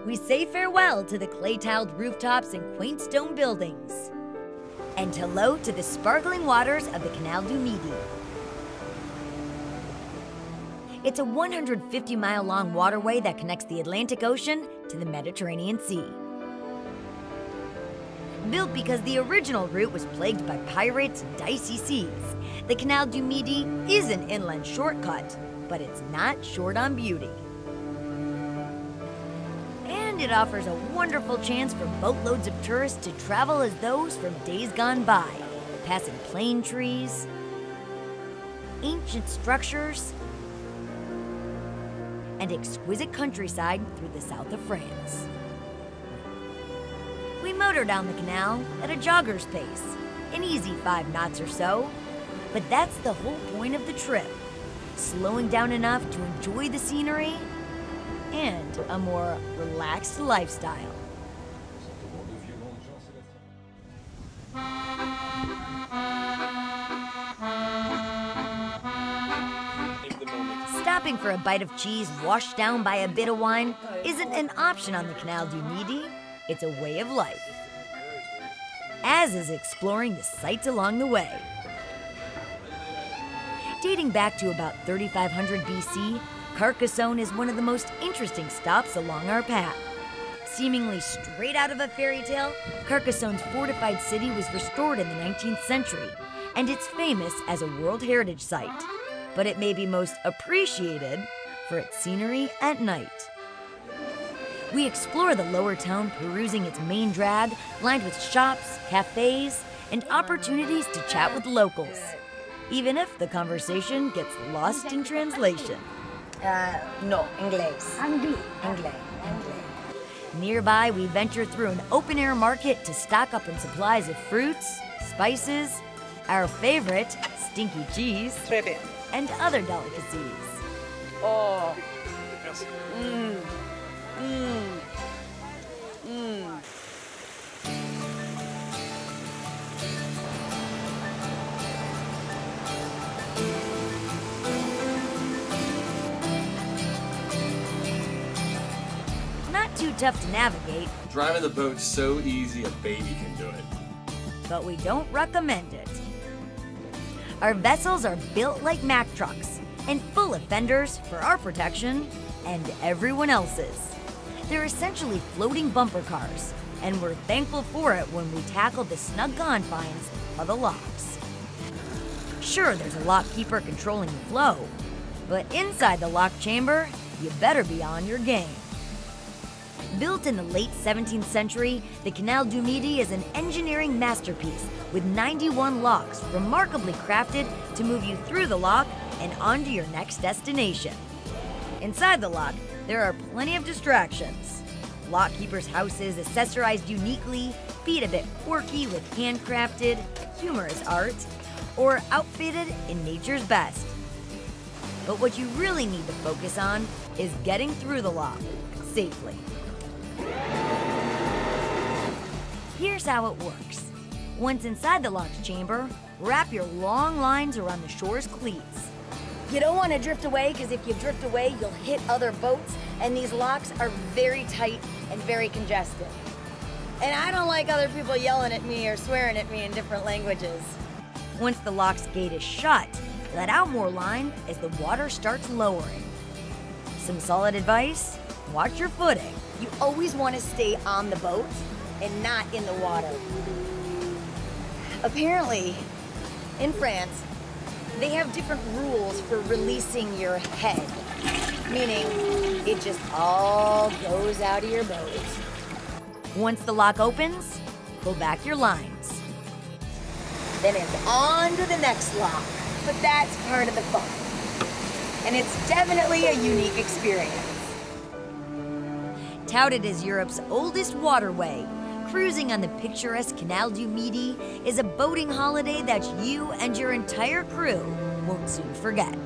we say farewell to the clay-tiled rooftops and quaint stone buildings. And hello to the sparkling waters of the Canal Du Midi. It's a 150-mile-long waterway that connects the Atlantic Ocean to the Mediterranean Sea. Built because the original route was plagued by pirates and dicey seas, the Canal Du Midi is an inland shortcut, but it's not short on beauty. And it offers a wonderful chance for boatloads of tourists to travel as those from days gone by, passing plane trees, ancient structures, and exquisite countryside through the south of France. We motor down the canal at a jogger's pace, an easy 5 knots or so, but that's the whole point of the trip, slowing down enough to enjoy the scenery and a more relaxed lifestyle. Stopping for a bite of cheese washed down by a bit of wine isn't an option on the Canal Du Midi, it's a way of life. As is exploring the sights along the way. Dating back to about 3500 BC, Carcassonne is one of the most interesting stops along our path. Seemingly straight out of a fairy tale, Carcassonne's fortified city was restored in the 19th century, and it's famous as a World Heritage Site. But it may be most appreciated for its scenery at night. We explore the lower town, perusing its main drag, lined with shops, cafes, and opportunities to chat with locals, even if the conversation gets lost in translation. No, Inglés. Anglais. Nearby, we venture through an open-air market to stock up on supplies of fruits, spices, our favorite, stinky cheese, Très bien. and other delicacies. Oh. Not too tough to navigate, Driving the boat's so easy a baby can do it. but we don't recommend it. Our vessels are built like Mack trucks and full of fenders for our protection and everyone else's. They're essentially floating bumper cars, and we're thankful for it when we tackle the snug confines of the locks. Sure, there's a lock keeper controlling the flow, but inside the lock chamber, you better be on your game. Built in the late 17th century, the Canal Du Midi is an engineering masterpiece with 91 locks remarkably crafted to move you through the lock and onto your next destination. Inside the lock, there are plenty of distractions. Lock keepers' houses accessorized uniquely, feet a bit quirky with handcrafted, humorous art, or outfitted in nature's best. But what you really need to focus on is getting through the lock safely. Here's how it works. Once inside the locked chamber, wrap your long lines around the shore's cleats. You don't want to drift away, because if you drift away, you'll hit other boats, and these locks are very tight and very congested. And I don't like other people yelling at me or swearing at me in different languages. Once the lock's gate is shut, let out more line as the water starts lowering. Some solid advice? Watch your footing. You always want to stay on the boat and not in the water. Apparently, in France, they have different rules for releasing your head, meaning it just all goes out of your boat. Once the lock opens, pull back your lines. Then it's on to the next lock, but that's part of the fun. And it's definitely a unique experience. Touted as Europe's oldest waterway, cruising on the picturesque Canal Du Midi is a boating holiday that you and your entire crew won't soon forget.